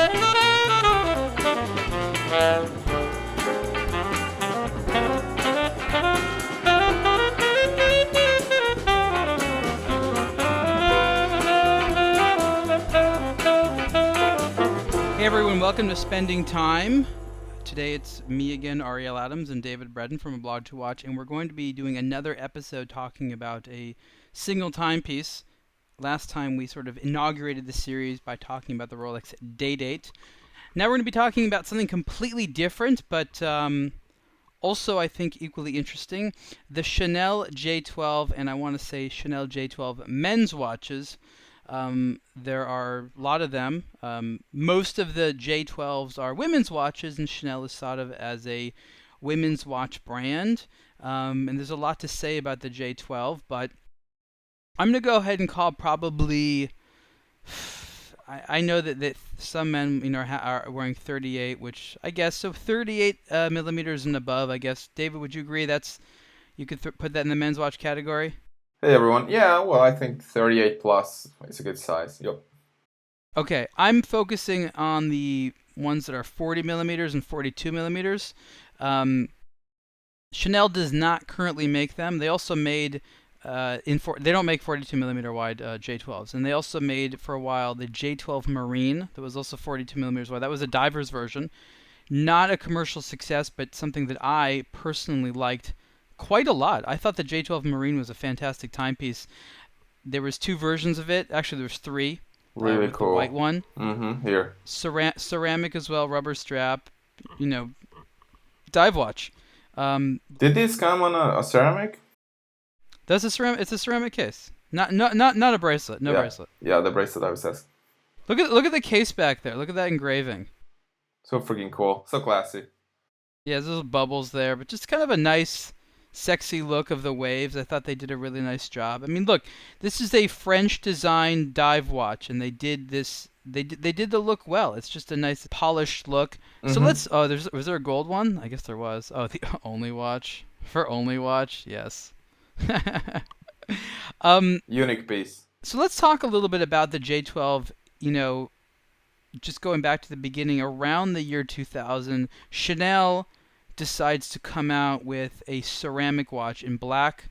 Hey everyone, welcome to Spending Time. Today it's me again, Ariel Adams, and David Breton from aBlogtoWatch, and we're going to be doing another episode talking about a single timepiece. Last time we sort of inaugurated the series by talking about the Rolex Day-Date. Now we're going to be talking about something completely different, but also I think equally interesting, the Chanel J12, and I want to say Chanel J12 men's watches. There are a lot of them. Most of the J12s are women's watches, and Chanel is thought of as a women's watch brand. And there's a lot to say about the J12, but I'm going to go ahead and call probably... I know that some men, are wearing 38, which I guess, so 38 millimeters and above, I guess. David, would you agree you could put that in the men's watch category? Hey everyone, yeah, well I think 38 plus is a good size, yep. Okay, I'm focusing on the ones that are 40 millimeters and 42 millimeters. Chanel does not currently make them. They also made, they don't make 42 millimeter wide J12s, and they also made for a while the J12 Marine that was also 42 millimeters wide. That was a diver's version. Not a commercial success, but something that I personally liked quite a lot. I thought the J12 Marine was a fantastic timepiece. There was two versions of it. Actually, there was three. Really cool. The white one. Here. Ceramic as well, rubber strap. Dive watch. Did this come on a ceramic? That's a ceramic. It's a ceramic case. Not a bracelet. No bracelet. Yeah, the bracelet I was asking. Look at the case back there. Look at that engraving. So freaking cool. So classy. Yeah, there's little bubbles there, but just kind of a nice, sexy look of the waves. I thought they did a really nice job. I mean, look, this is a French-designed dive watch, and they did this. They did the look well. It's just a nice polished look. So let's. Oh, was there a gold one? I guess there was. Oh, the Only watch for Only watch. Yes. Unique piece. So let's talk a little bit about the J12. Just going back to the beginning, around the year 2000, Chanel decides to come out with a ceramic watch in black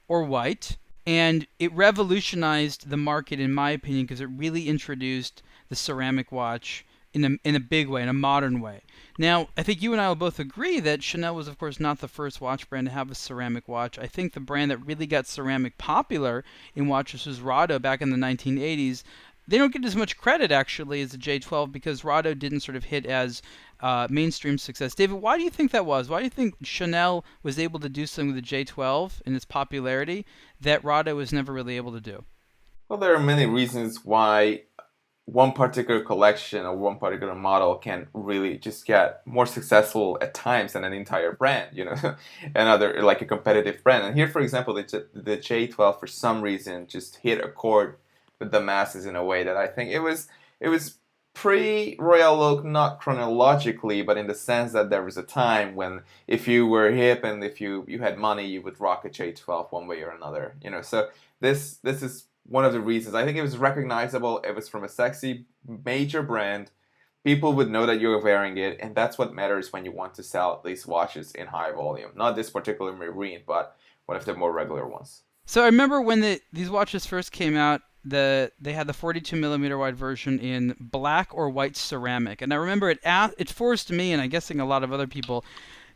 or white, and it revolutionized the market, in my opinion, because it really introduced the ceramic watch in a big way, in a modern way. Now, I think you and I will both agree that Chanel was, of course, not the first watch brand to have a ceramic watch. I think the brand that really got ceramic popular in watches was Rado back in the 1980s. They don't get as much credit, actually, as the J12 because Rado didn't sort of hit as mainstream success. David, why do you think that was? Why do you think Chanel was able to do something with the J12 in its popularity that Rado was never really able to do? Well, there are many reasons why one particular collection or one particular model can really just get more successful at times than an entire brand, another like a competitive brand. And here, for example, the J12 for some reason just hit a chord with the masses in a way that I think it was pre-Royal Oak, not chronologically, but in the sense that there was a time when if you were hip and if you had money, you would rock a J12 one way or another. So this is one of the reasons. I think it was recognizable. It was from a sexy major brand. People would know that you're wearing it, and that's what matters when you want to sell these watches in high volume. Not this particular Marine, but one of the more regular ones. So I remember when these watches first came out, they had the 42 millimeter wide version in black or white ceramic, and I remember it forced me, and I'm guessing a lot of other people,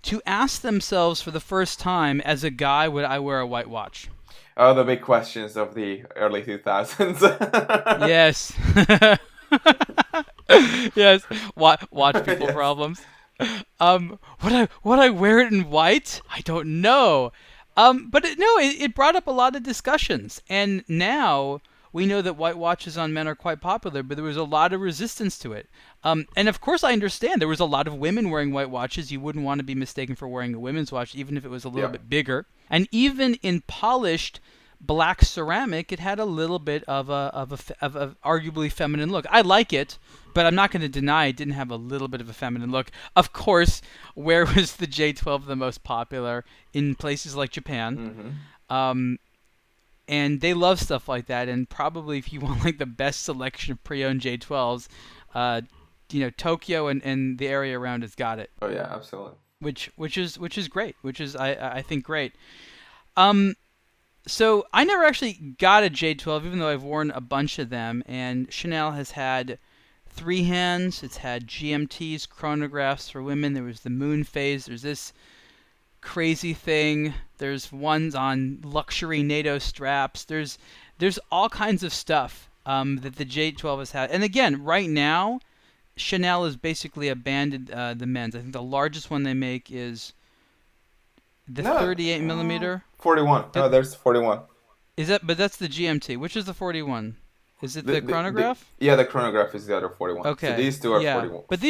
to ask themselves for the first time, as a guy, would I wear a white watch? Oh, the big questions of the early 2000s. Yes. Yes. Watch people problems. Would I wear it in white? I don't know. But it brought up a lot of discussions, and now we know that white watches on men are quite popular, but there was a lot of resistance to it. And of course I understand there was a lot of women wearing white watches. You wouldn't want to be mistaken for wearing a women's watch, even if it was a little bit bigger. And even in polished black ceramic, it had a little bit of a arguably feminine look. I like it, but I'm not going to deny it didn't have a little bit of a feminine look. Of course, where was the J12 the most popular? In places like Japan. Mm-hmm. And they love stuff like that, and probably if you want like the best selection of pre-owned J12s, Tokyo and the area around has got it, Oh yeah, absolutely. which is great, which is I think great. Um, so I never actually got a J12, even though I've worn a bunch of them. And Chanel has had three hands. It's had GMTs, chronographs for women. There was the moon phase. There's this crazy thing. There's ones on luxury NATO straps. There's all kinds of stuff that the J12 has had. And again, right now, Chanel has basically abandoned the men's. I think the largest one they make is the No, 38 millimeter. 41. No, there's 41. Is that? But that's the GMT. Which is the 41? Is it the chronograph? Yeah, the chronograph is the other 41. So Okay. these two are Yeah. 41. But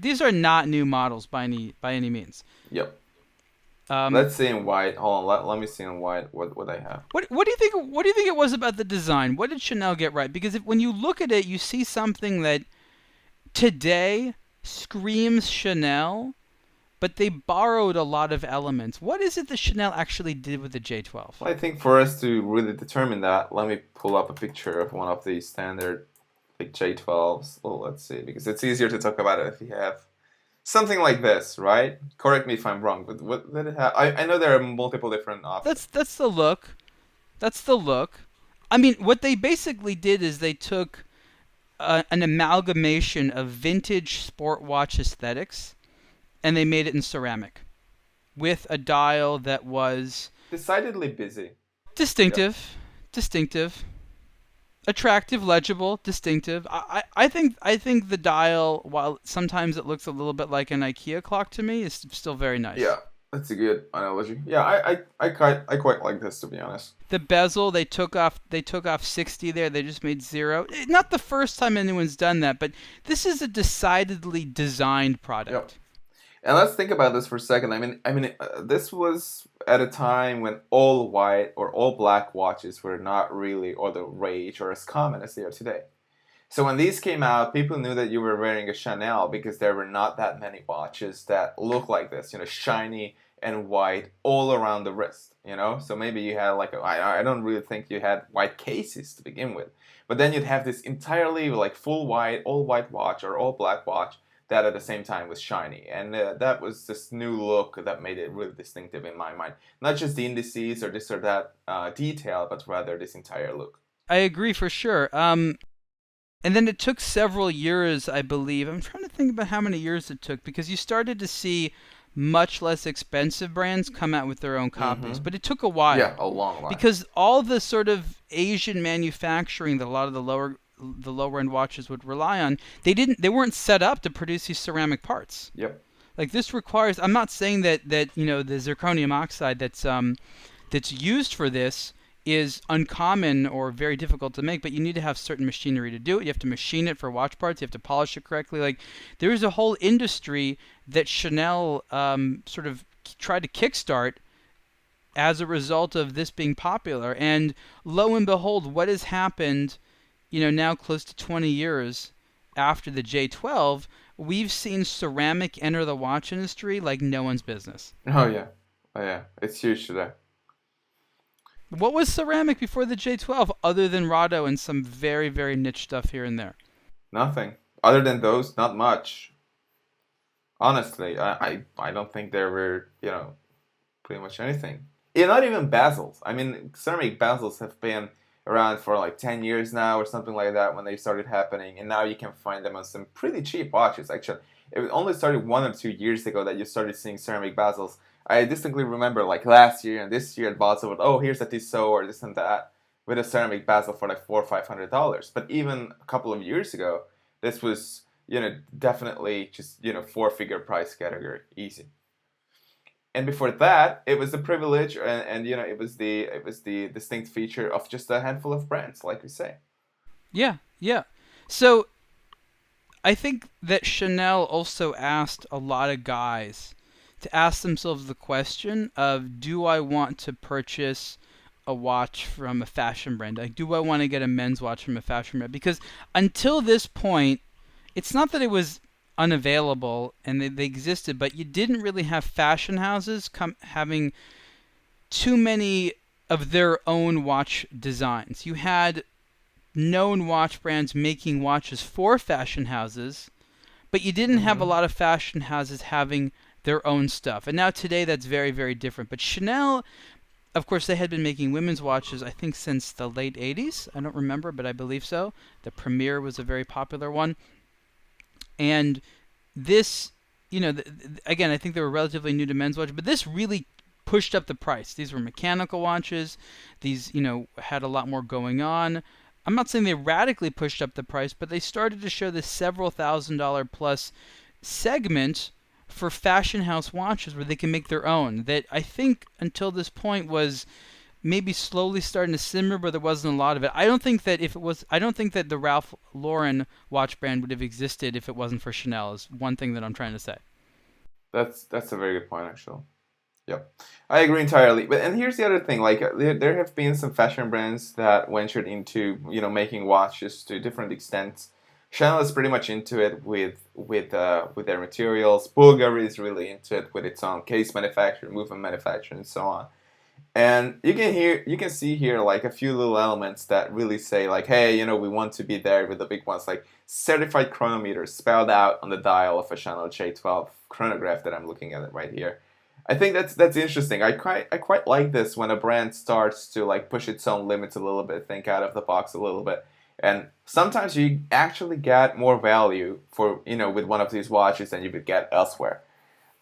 these are not new models by any means. Yep. Um, Let's see in white. Hold on. Let me see in white what I have. what do you think? What do you think it was about the design? What did Chanel get right? Because when you look at it, you see something that today screams Chanel, but they borrowed a lot of elements. What is it that Chanel actually did with the J12? Well, I think for us to really determine that, let me pull up a picture of one of the standard like J12s. Oh, let's see, because it's easier to talk about it if you have something like this, right? Correct me if I'm wrong, but what did it have? I know there are multiple different options. That's the look. That's the look. I mean, what they basically did is they took an amalgamation of vintage sport watch aesthetics and they made it in ceramic with a dial that was Decidedly busy. Yep. distinctive, attractive, legible, distinctive. I think the dial, while sometimes it looks a little bit like an IKEA clock to me, is still very nice. Yeah, that's a good analogy. Yeah, I quite like this, to be honest. The bezel, they took off 60 there. They just made 0. Not the first time anyone's done that, but this is a decidedly designed product. Yep. And let's think about this for a second. This was at a time when all white or all black watches were not really or the rage or as common as they are today. So when these came out, people knew that you were wearing a Chanel because there were not that many watches that look like this, shiny and white all around the wrist, So maybe you had I don't really think you had white cases to begin with. But then you'd have this entirely like full white, all white watch or all black watch that at the same time was shiny. And that was this new look that made it really distinctive in my mind. Not just the indices or this or that detail, but rather this entire look. I agree for sure. And then it took several years, I believe. I'm trying to think about how many years it took because you started to see much less expensive brands come out with their own copies. Mm-hmm. But it took a while. Yeah, a long while. Because all the sort of Asian manufacturing that a lot of the lower end watches would rely on, they weren't set up to produce these ceramic parts. Yep. Like this requires, I'm not saying that the zirconium oxide that's used for this is uncommon or very difficult to make, but you need to have certain machinery to do it. You have to machine it for watch parts. You have to polish it correctly. Like there's a whole industry that Chanel sort of tried to kickstart as a result of this being popular. And lo and behold, what has happened, now close to 20 years after the J12, we've seen ceramic enter the watch industry like no one's business. Oh yeah, it's huge today. What was ceramic before the J12 other than Rado and some very, very niche stuff here and there? Nothing other than those. Not much. Honestly, I don't think there were pretty much anything. Yeah, not even bezels. I mean, ceramic bezels have been around for like 10 years now or something like that when they started happening, and now you can find them on some pretty cheap watches. Actually, it only started 1 or 2 years ago that you started seeing ceramic bezels. I distinctly remember like last year and this year at Bezel, oh, here's a Tissot or this and that with a ceramic bezel for like $400 or $500. But even a couple of years ago, this was definitely just 4-figure price category, easy. And before that, it was the privilege, and it was the distinct feature of just a handful of brands, like we say. Yeah. So I think that Chanel also asked a lot of guys to ask themselves the question of, do I want to purchase a watch from a fashion brand? Like, do I want to get a men's watch from a fashion brand? Because until this point, it's not that it was unavailable and they existed, but you didn't really have fashion houses having too many of their own watch designs. You had known watch brands making watches for fashion houses, but you didn't have a Mm-hmm. lot of fashion houses having their own stuff. And now today that's very, very different. But Chanel, of course, they had been making women's watches, I think, since the late 80s. I don't remember, but I believe so. The Premier was a very popular one. And this, again, I think they were relatively new to men's watch, but this really pushed up the price. These were mechanical watches. These, had a lot more going on. I'm not saying they radically pushed up the price, but they started to show this several $1,000 plus segment for fashion house watches where they can make their own. That I think until this point was maybe slowly starting to simmer, but there wasn't a lot of it. I don't think that the Ralph Lauren watch brand would have existed if it wasn't for Chanel. Is one thing that I'm trying to say. That's a very good point, actually. Yep, I agree entirely. But and here's the other thing: like there have been some fashion brands that ventured into making watches to different extents. Chanel is pretty much into it with their materials. Bulgari is really into it with its own case manufacturer, movement manufacturer, and so on. And you can see here like a few little elements that really say like, hey, we want to be there with the big ones, like certified chronometer spelled out on the dial of a Chanel J12 chronograph that I'm looking at it right here. I think that's interesting. I quite like this when a brand starts to like push its own limits a little bit, think out of the box a little bit. And sometimes you actually get more value for with one of these watches than you would get elsewhere.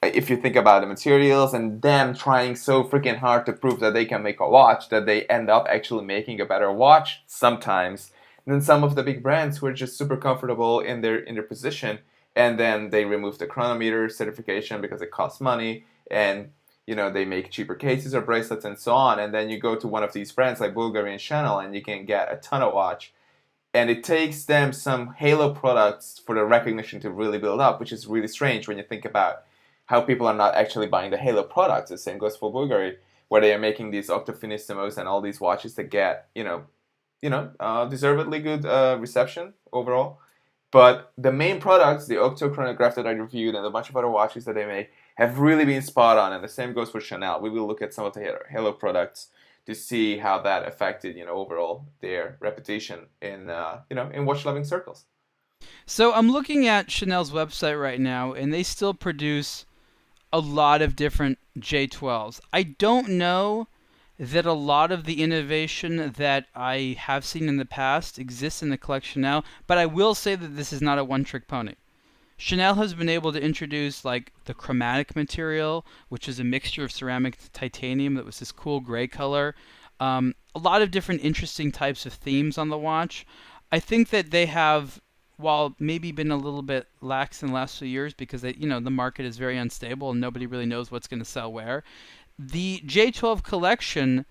If you think about the materials and them trying so freaking hard to prove that they can make a watch, that they end up actually making a better watch sometimes than some of the big brands who are just super comfortable in their position, and then they remove the chronometer certification because it costs money, and they make cheaper cases or bracelets and so on, and then you go to one of these brands like Bulgari and Chanel and you can get a ton of watch, and it takes them some halo products for the recognition to really build up, which is really strange when you think about how people are not actually buying the halo products. The same goes for Bulgari, where they are making these Octofinissimos and all these watches that get deservedly good reception overall. But the main products, the Octo chronograph that I reviewed and a bunch of other watches that they make, have really been spot on. And the same goes for Chanel. We will look at some of the halo products to see how that affected overall their reputation in watch loving circles. So I'm looking at Chanel's website right now, and they still produce a lot of different J12s. I don't know that a lot of the innovation that I have seen in the past exists in the collection now, but I will say that this is not a one-trick pony. Chanel has been able to introduce like the chromatic material, which is a mixture of ceramic and titanium that was this cool gray color. A lot of different interesting types of themes on the watch. I think that they have, while maybe been a little bit lax in the last few years because the market is very unstable and nobody really knows what's going to sell where. The J12 collection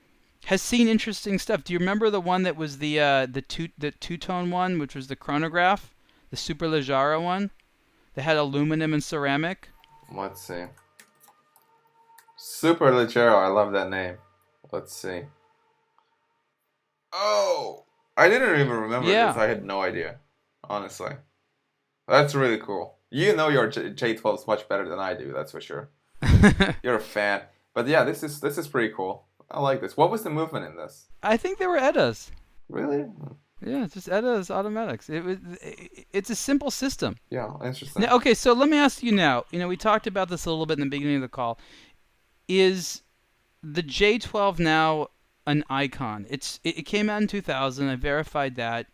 has seen interesting stuff. Do you remember the one that was the two-tone one, which was the chronograph, the Superleggera one? They had aluminum and ceramic. Let's see. Super Leggero, I love that name. Let's see. Oh, I didn't even remember this. Yeah. I had no idea, honestly. That's really cool. You know your J12s much better than I do, that's for sure. You're a fan. But yeah, this is pretty cool. I like this. What was the movement in this? I think they were Eddas. Really? Yeah, just Eddas automatics. It's a simple system. Yeah, interesting. Now, okay, so let me ask you now. We talked about this a little bit in the beginning of the call. Is the J12 now an icon? It came out in 2000. I verified that.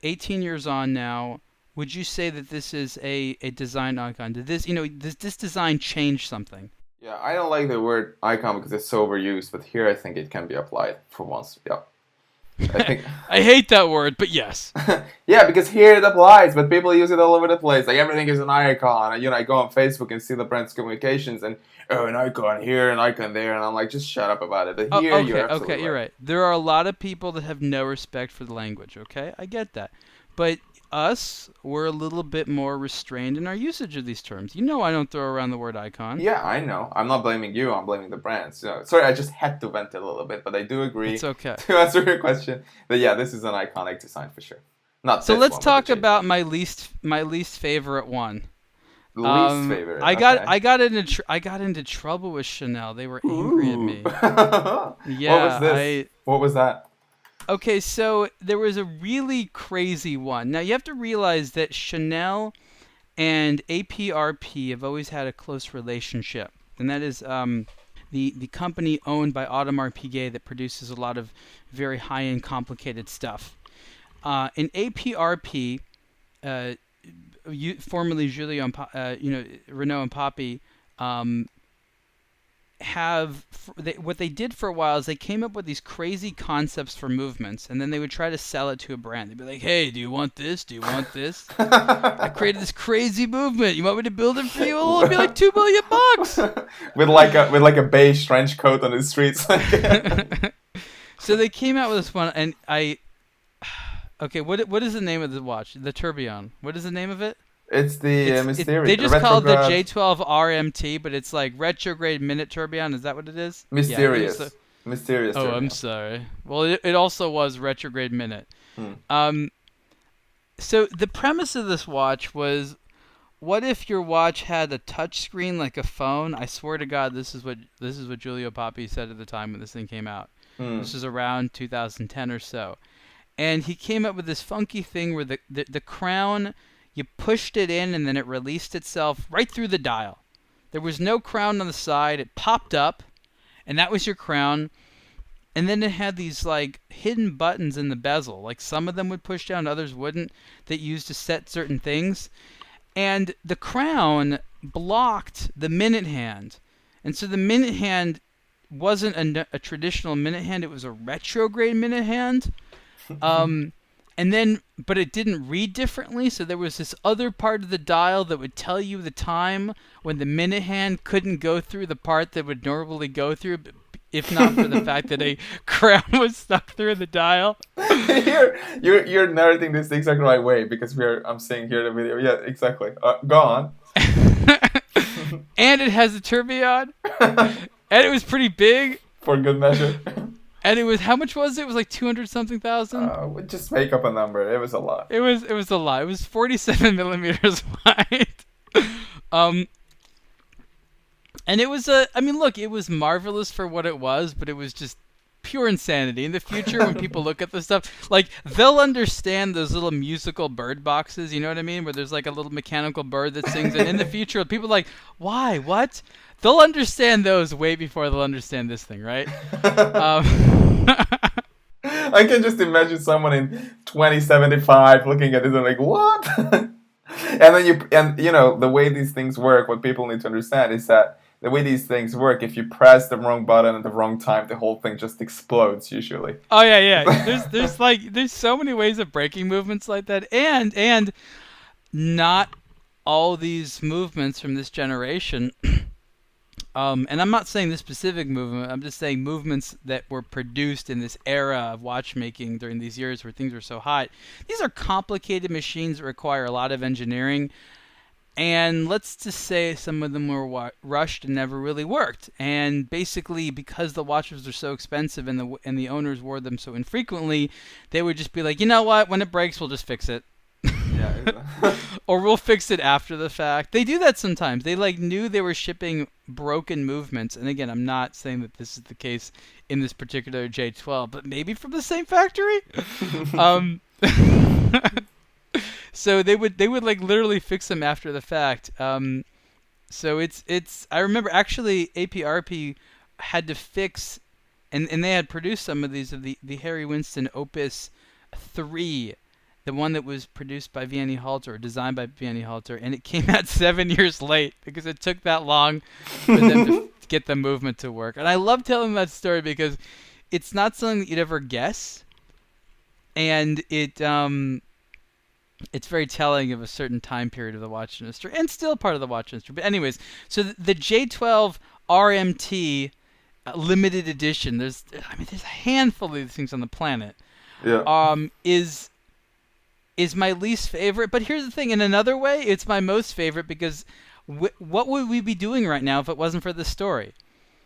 18 years on now. Would you say that this is a design icon? Does this design change something? Yeah, I don't like the word icon because it's so overused, but here I think it can be applied for once. Yeah. I think I hate that word, but yes. yeah, because here it applies, but people use it all over the place. Like everything is an icon. And, I go on Facebook and see the brand's communications and an icon here, an icon there, and I'm like, just shut up about it. But Oh, here you're absolutely okay, you're right. There are a lot of people that have no respect for the language, okay? I get that. But us, we're a little bit more restrained in our usage of these terms. I don't throw around the word icon. Yeah, I know. I'm not blaming you. I'm blaming the brand. So, sorry, I just had to vent it a little bit, but I do agree It's okay. to answer your question that yeah, this is an iconic design for sure. Not So this let's one, but talk the about J12. my least favorite one. Least favorite. I Okay. I got into trouble with Chanel. They were angry at Ooh. me. What was Yeah, this? What was that? Okay, so there was a really crazy one. Now you have to realize that Chanel and APRP have always had a close relationship, and that is the company owned by Audemars Piguet that produces a lot of very high-end, complicated stuff. In APRP, formerly Renault and Poppy, what they did for a while is they came up with these crazy concepts for movements, and then they would try to sell it to a brand. They'd be like, "Hey, do you want this? Do you want this? I created this crazy movement. You want me to build it for you? Oh, it'll be like $2 million." with like a beige trench coat on the streets. So they came out with this one, and okay, what is the name of the watch? The Tourbillon. What is the name of it? It's the mysterious. They just call it the J12 RMT, but it's like Retrograde Minute Tourbillon. Is that what it is? Mysterious. Yeah, Mysterious. Oh, tourbillon. I'm sorry. Well, it also was Retrograde Minute. So the premise of this watch was, what if your watch had a touch screen like a phone? I swear to God, this is what Giulio Papi said at the time when this thing came out. This was around 2010 or so. And he came up with this funky thing where the crown, you pushed it in and then it released itself right through the dial. There was no crown on the side. It popped up, and that was your crown. And then it had these like hidden buttons in the bezel. Like some of them would push down, others wouldn't, that you used to set certain things. And the crown blocked the minute hand. And so the minute hand wasn't a traditional minute hand. It was a retrograde minute hand. But it didn't read differently, so there was this other part of the dial that would tell you the time when the minute hand couldn't go through the part that would normally go through, if not for the fact that a crown was stuck through the dial. You're narrating this the exact right way, because I'm seeing here the video. Yeah, exactly. Go on. And it has a tourbillon, and it was pretty big. For good measure. And it was, how much was it? It was like 200-something thousand. We'll just make up a number. It was a lot. It was a lot. It was 47 millimeters wide. And it was look, it was marvelous for what it was, but it was just pure insanity. In the future, when people look at this stuff, like, they'll understand those little musical bird boxes, you know what I mean? Where there's like a little mechanical bird that sings. And in the future, people are like, why? What? They'll understand those way before they'll understand this thing, right? I can just imagine someone in 2075 looking at this and like, what? and you know, the way these things work, what people need to understand is that the way these things work, if you press the wrong button at the wrong time, the whole thing just explodes usually. Oh yeah. There's so many ways of breaking movements like that, and not all these movements from this generation. And I'm not saying this specific movement. I'm just saying movements that were produced in this era of watchmaking during these years where things were so hot. These are complicated machines that require a lot of engineering. And let's just say some of them were rushed and never really worked. And basically, because the watches are so expensive and the owners wore them so infrequently, they would just be like, you know what? When it breaks, we'll just fix it. Yeah. Or we'll fix it after the fact. They do that sometimes. They knew they were shipping broken movements. And again, I'm not saying that this is the case in this particular J12, but maybe from the same factory. So they would like literally fix them after the fact. So it's I remember actually APRP had to fix, and they had produced some of these of the Harry Winston Opus 3. The one that was produced by Vianney Halter, or designed by Vianney Halter, and it came out 7 years late because it took that long for them to get the movement to work. And I love telling that story because it's not something that you'd ever guess, and it's very telling of a certain time period of the watch industry, and still part of the watch industry. But anyways, so the J12 RMT limited edition, there's a handful of these things on the planet. Yeah. Is my least favorite, but here's the thing, in another way, it's my most favorite because what would we be doing right now if it wasn't for this story?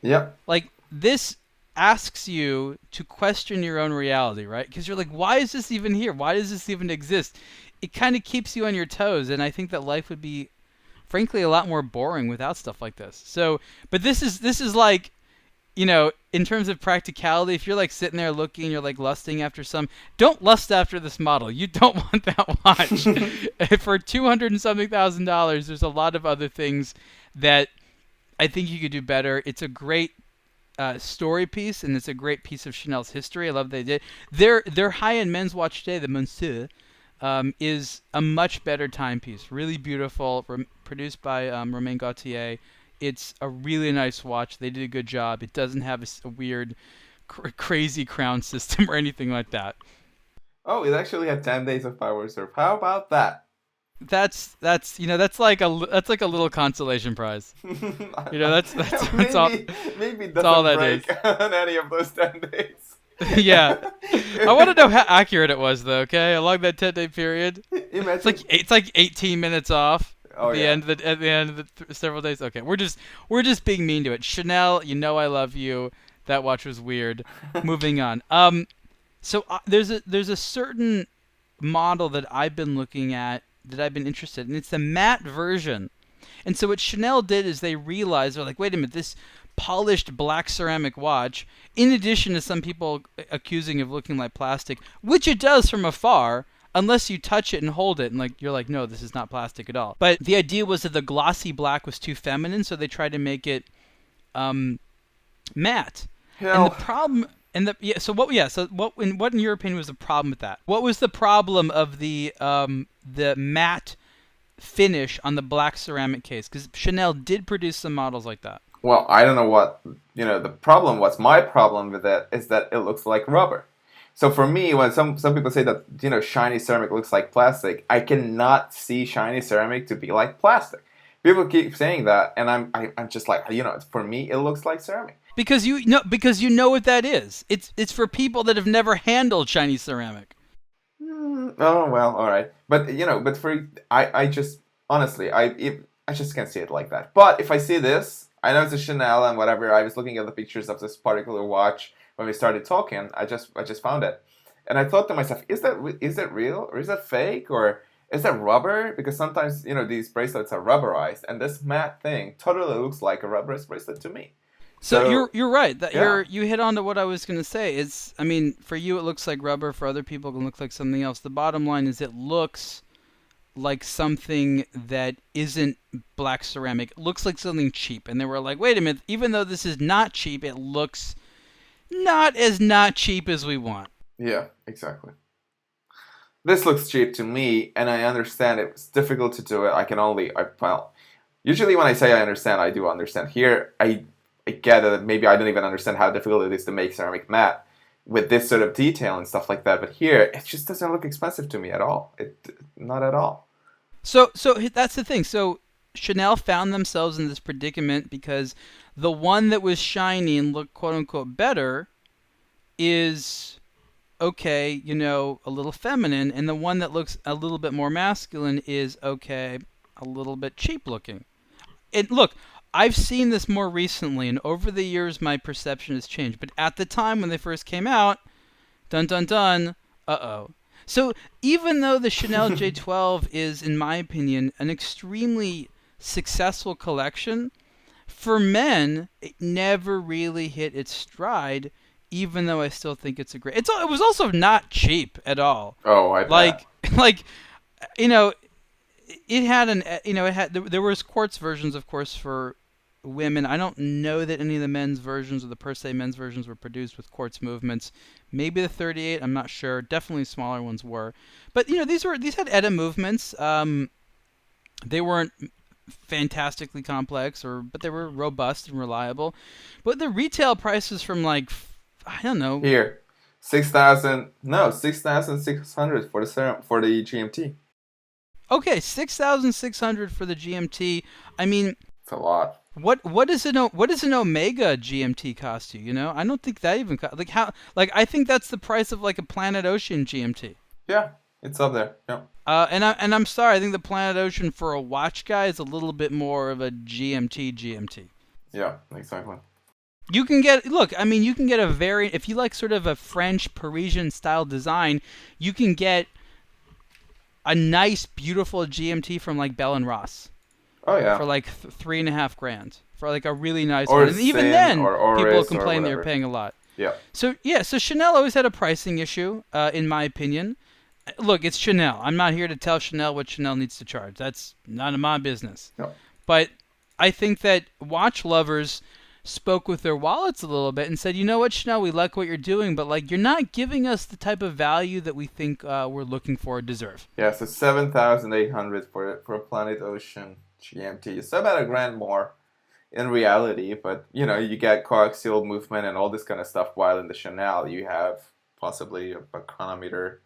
Yep. Like, this asks you to question your own reality, right? Because you're like, why is this even here? Why does this even exist? It kind of keeps you on your toes, and I think that life would be, frankly, a lot more boring without stuff like this. So, but this is like, in terms of practicality, if you're like sitting there looking, you're like lusting after don't lust after this model. You don't want that watch. For 200 and something thousand dollars, there's a lot of other things that I think you could do better. It's a great story piece, and it's a great piece of Chanel's history. I love they did. Their high-end men's watch today, the Monsieur, is a much better timepiece. Really beautiful, produced by Romain Gaultier. It's a really nice watch. They did a good job. It doesn't have a weird, crazy crown system or anything like that. Oh, it actually had 10 days of power reserve. How about that? That's like a little consolation prize. That's all. Maybe it that's all doesn't that is. break on any of those 10 days. Yeah, I want to know how accurate it was, though. Okay, along that 10-day period, Imagine. it's like 18 minutes off. Oh, at the yeah. end of the several days. Okay, we're just being mean to it. Chanel, I love you. That watch was weird. Moving on. So there's a certain model that I've been looking at that I've been interested in. It's the matte version. And so what Chanel did is they realized, they're like, wait a minute, this polished black ceramic watch, in addition to some people accusing of looking like plastic, which it does from afar, unless you touch it and hold it, and you're like, no, this is not plastic at all. But the idea was that the glossy black was too feminine, so they tried to make it matte. And the problem, what in your opinion was the problem with that? What was the problem of the matte finish on the black ceramic case? Because Chanel did produce some models like that. Well, I don't know what, the problem was. My problem with it is that it looks like rubber. So for me, when some people say that, shiny ceramic looks like plastic, I cannot see shiny ceramic to be like plastic. People keep saying that, and I'm just like, for me, it looks like ceramic. Because you know what that is. It's for people that have never handled shiny ceramic. Oh, well, all right. But, I just, honestly, I just can't see it like that. But if I see this, I know it's a Chanel and whatever. I was looking at the pictures of this particular watch when we started talking. I just found it. And I thought to myself, is that real? Or is that fake? Or is that rubber? Because sometimes, these bracelets are rubberized. And this matte thing totally looks like a rubberized bracelet to me. So you're right. Yeah. You hit on to what I was going to say. For you it looks like rubber. For other people it can look like something else. The bottom line is it looks like something that isn't black ceramic. It looks like something cheap. And they were like, wait a minute, even though this is not cheap, it looks not cheap as we want. Yeah, exactly. This looks cheap to me, and I understand it's difficult to do it. Usually when I say I understand, I do understand. Here, I get it. Maybe I don't even understand how difficult it is to make ceramic matte with this sort of detail and stuff like that. But here, it just doesn't look expensive to me at all. Not at all. So that's the thing. So Chanel found themselves in this predicament because the one that was shiny and looked quote unquote better is okay, a little feminine, and the one that looks a little bit more masculine is okay, a little bit cheap looking. And look, I've seen this more recently, and over the years my perception has changed. But at the time when they first came out, dun dun dun, uh-oh. So even though the Chanel J12 is, in my opinion, an extremely successful collection, for men, it never really hit its stride, even though I still think it's a great... It was also not cheap at all. Oh, I bet. It had there was quartz versions, of course, for women. I don't know that any of the men's versions or the per se men's versions were produced with quartz movements. Maybe the 38, I'm not sure. Definitely smaller ones were. But these had ETA movements. They weren't fantastically complex, but they were robust and reliable. But the retail prices from I don't know. Here, 6,600 for the GMT. Okay, 6,600 for the GMT. I mean, it's a lot. What does an Omega GMT cost you? I don't think that even I think that's the price of a Planet Ocean GMT. Yeah, it's up there. Yeah. And I'm sorry, I think the Planet Ocean for a watch guy is a little bit more of a GMT. Yeah, exactly. You can get a variant if you like sort of a French Parisian style design. You can get a nice, beautiful GMT from Bell and Ross. Oh yeah. For $3,500 for like a really nice Or one. And even Sin, then, or Oris, people or complain they were whatever. paying a lot. Yeah. So Chanel always had a pricing issue, in my opinion. Look, it's Chanel. I'm not here to tell Chanel what Chanel needs to charge. That's none of my business. No. But I think that watch lovers spoke with their wallets a little bit and said, you know what, Chanel, we like what you're doing, but like you're not giving us the type of value that we think we're looking for or deserve. Yeah, so 7,800 for a Planet Ocean GMT. So about $1,000 more in reality, but you know, you get coaxial movement and all this kind of stuff, while in the Chanel you have possibly a chronometer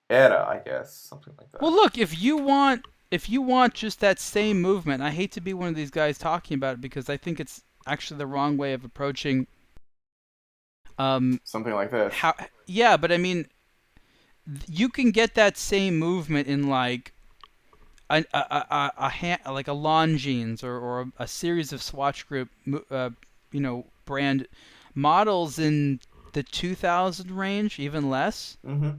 era, I guess, something like that. Well, look, if you want just that same movement, I hate to be one of these guys talking about it because I think it's actually the wrong way of approaching something like this. Yeah, but I mean, you can get that same movement in like like a Longines or a series of Swatch Group brand models in the 2000 range, even less. Mm-hmm.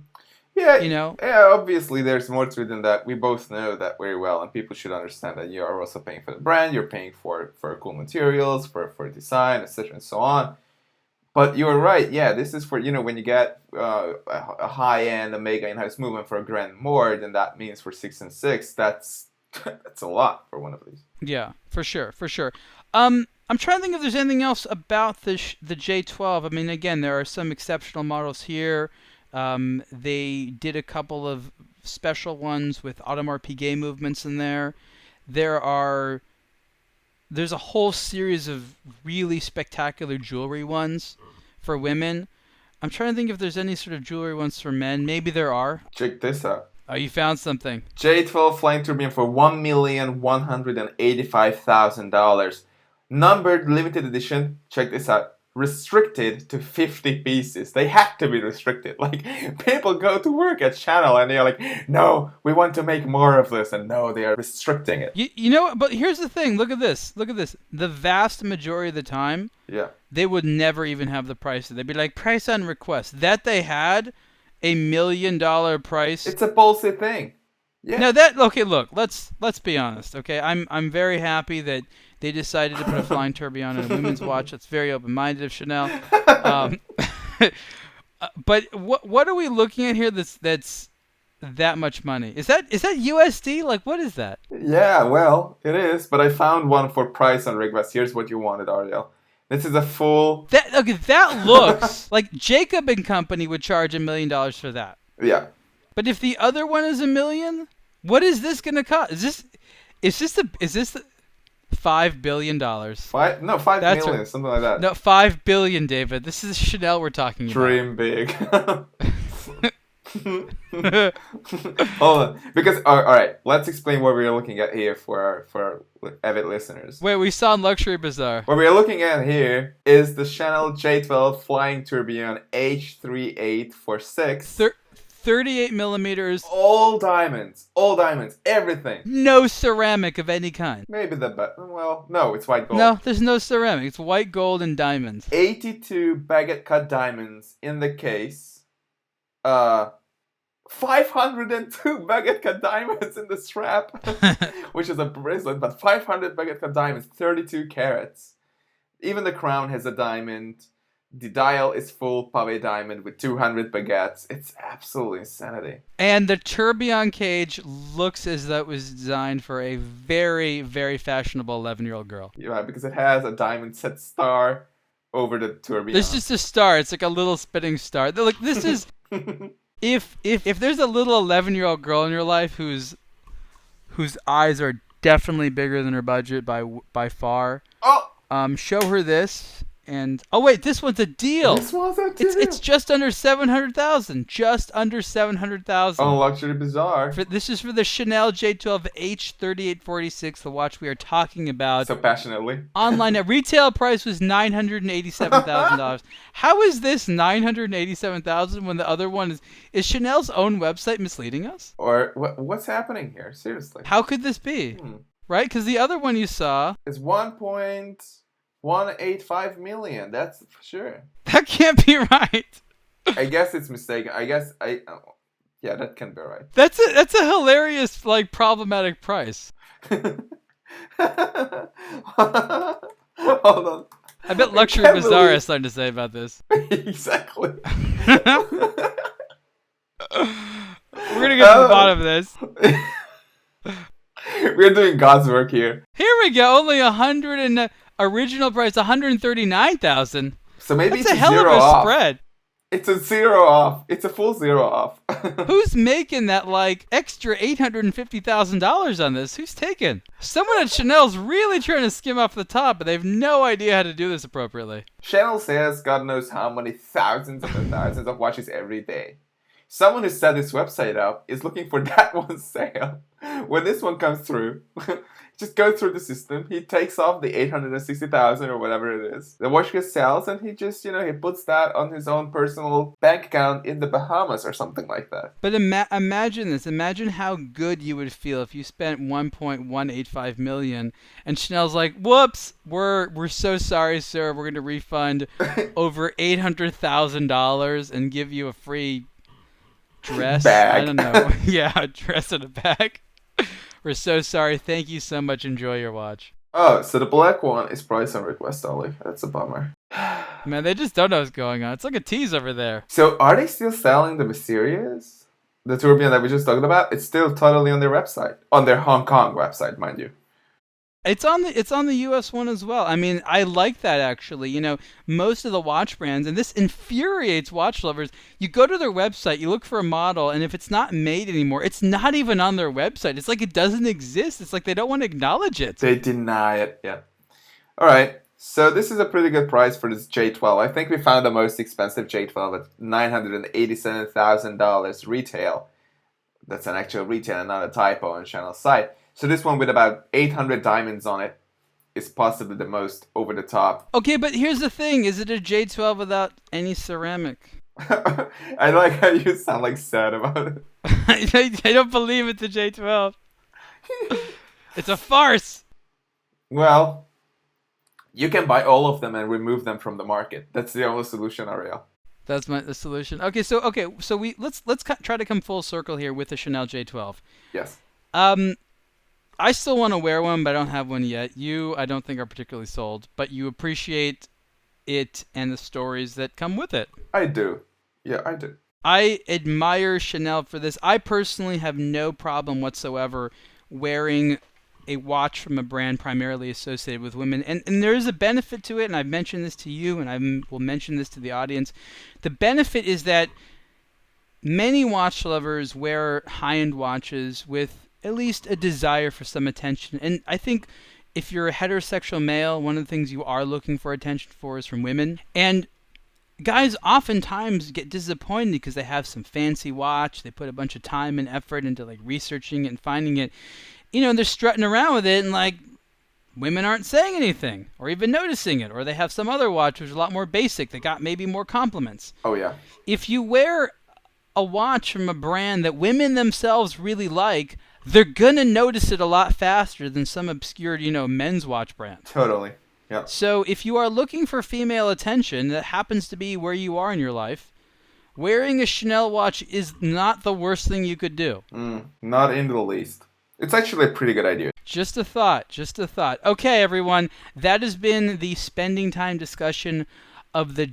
Yeah, yeah, obviously there's more to it than that. We both know that very well, and people should understand that you are also paying for the brand, you're paying for cool materials, for design, etc. and so on. But you're right, yeah, this is for, when you get a high-end, a mega in-house movement for $1,000 more, then that means for 6 and 6, that's a lot for one of these. Yeah, for sure. I'm trying to think if there's anything else about the J12. I mean, again, there are some exceptional models here. They did a couple of special ones with Audemars Piguet movements in there. There's a whole series of really spectacular jewelry ones for women. I'm trying to think if there's any sort of jewelry ones for men. Maybe there are. Check this out. Oh, you found something. J12 Flying Tourbillon for $1,185,000. Numbered limited edition. Check this out. Restricted to 50 pieces. They have to be restricted. Like, people go to work at Chanel and they're like, no, we want to make more of this. And no, they are restricting it. You know, but here's the thing. Look at this. The vast majority of the time, yeah, they would never even have the price. They'd be like, price on request. That they had $1 million price. It's a ballsy thing. Yeah. Now okay, look, let's be honest, okay? I'm very happy that they decided to put a flying tourbillon on a women's watch. That's very open-minded of Chanel. But what are we looking at here that's that much money? Is that USD? Like, what is that? Yeah, well, it is. But I found one for price on request. Here's what you wanted, Ariel. This is a full... That looks like Jacob and Company would charge $1 million for that. Yeah. But if the other one is $1 million, what is this going to cost? Is this the $5 billion? $5 million, something like that. No, $5 billion, David. This is Chanel we're talking about. Dream big. Hold on, because all right, let's explain what we're looking at here for our avid listeners. Wait, we saw in Luxury Bazaar. What we're looking at here is the Chanel J12 Flying Tourbillon H38 for 6. 38 millimeters. All diamonds, everything. No ceramic of any kind. Maybe no, it's white gold. No, there's no ceramic. It's white gold and diamonds. 82 baguette cut diamonds in the case. 502 baguette cut diamonds in the strap, which is a bracelet, but 500 baguette cut diamonds, 32 carats. Even the crown has a diamond. The dial is full pavé diamond with 200 baguettes. It's absolutely insanity. And the tourbillon cage looks as though it was designed for a very, very fashionable 11-year-old girl. Yeah, because it has a diamond set star over the tourbillon. There's just a star. It's like a little spinning star. Like, this is... If there's a little 11-year-old girl in your life whose eyes are definitely bigger than her budget by far, show her this. And wait, this one's a deal. This was a deal. It's just under 700,000. Just under 700,000. On Luxury Bazaar. This is for the Chanel J12 H3846, the watch we are talking about. So passionately. Online at retail price was $987,000. How is this $987,000 when the other one is Chanel's own website misleading us? Or what's happening here? Seriously. How could this be? Right? Because the other one you saw is 1.185 million. That's for sure. That can't be right. I guess it's mistaken. Yeah, that can be right. That's a hilarious, like, problematic price. Hold on. I bet I Luxury can't Bazaar believe has something to say about this. exactly. We're gonna get to the bottom of this. We're doing God's work here. Here we go. Only 100 and original price 139,000. So maybe That's it's a a hell of zero a off. spread. It's a zero off. It's a full zero off. Who's making that like extra $850,000 on this? Who's taking? Someone at Chanel's really trying to skim off the top, but they have no idea how to do this appropriately. Chanel says God knows how many thousands and thousands of watches every day. Someone who set this website up is looking for that one sale. When this one comes through, just go through the system. He takes off the 860,000 or whatever it is. The watch gets sells, and he just, he puts that on his own personal bank account in the Bahamas or something like that. But imagine this. Imagine how good you would feel if you spent 1.185 million, and Chanel's like, "Whoops, we're so sorry, sir. We're going to refund over $800,000 and give you a free dress." Bag. I don't know. Yeah, a dress and a bag. We're so sorry. Thank you so much. Enjoy your watch. Oh, so the black one is price on request only. That's a bummer. Man, they just don't know what's going on. It's like a tease over there. So are they still selling the Mysterious? The tourbillon that we just talked about? It's still totally on their website. On their Hong Kong website, mind you. It's on the US one as well. I mean, I like that actually. Most of the watch brands, and this infuriates watch lovers, you go to their website, you look for a model, and if it's not made anymore, it's not even on their website. It's like it doesn't exist. It's like they don't want to acknowledge it. They deny it, yeah. Alright, so this is a pretty good price for this J12. I think we found the most expensive J12 at $987,000 retail. That's an actual retail and not a typo on Chanel's site. So this one with about 800 diamonds on it is possibly the most over the top. Okay, but here's the thing. Is it a J12 without any ceramic? I like how you sound like sad about it. I don't believe it's a J12. It's a farce. Well, you can buy all of them and remove them from the market. That's the only solution, Ariel. That's the solution. Okay, so let's try to come full circle here with the Chanel J12. Yes. I still want to wear one, but I don't have one yet. I don't think are particularly sold, but you appreciate it and the stories that come with it. I do. Yeah, I do. I admire Chanel for this. I personally have no problem whatsoever wearing a watch from a brand primarily associated with women. And there is a benefit to it, and I've mentioned this to you, and I will mention this to the audience. The benefit is that many watch lovers wear high-end watches with at least a desire for some attention. And I think if you're a heterosexual male, one of the things you are looking for attention for is from women. And guys oftentimes get disappointed because they have some fancy watch. They put a bunch of time and effort into like researching it and finding it. They're strutting around with it, and like women aren't saying anything or even noticing it. Or they have some other watch which is a lot more basic. They got maybe more compliments. Oh, yeah. If you wear a watch from a brand that women themselves really like, they're going to notice it a lot faster than some obscure, men's watch brand. Totally. Yeah. So if you are looking for female attention, that happens to be where you are in your life, wearing a Chanel watch is not the worst thing you could do. Not in the least. It's actually a pretty good idea. Just a thought. Okay, everyone, that has been the spending time discussion of the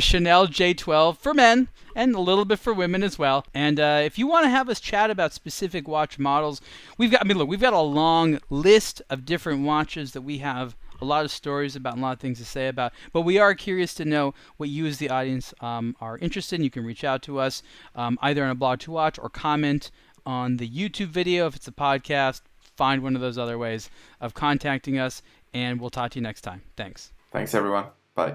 Chanel J12 for men and a little bit for women as well. And if you want to have us chat about specific watch models, we've got a long list of different watches that we have a lot of stories about and a lot of things to say about. But we are curious to know what you as the audience are interested in. You can reach out to us either on aBlogtoWatch or comment on the YouTube video if it's a podcast. Find one of those other ways of contacting us, and we'll talk to you next time. Thanks. Thanks, everyone. Bye.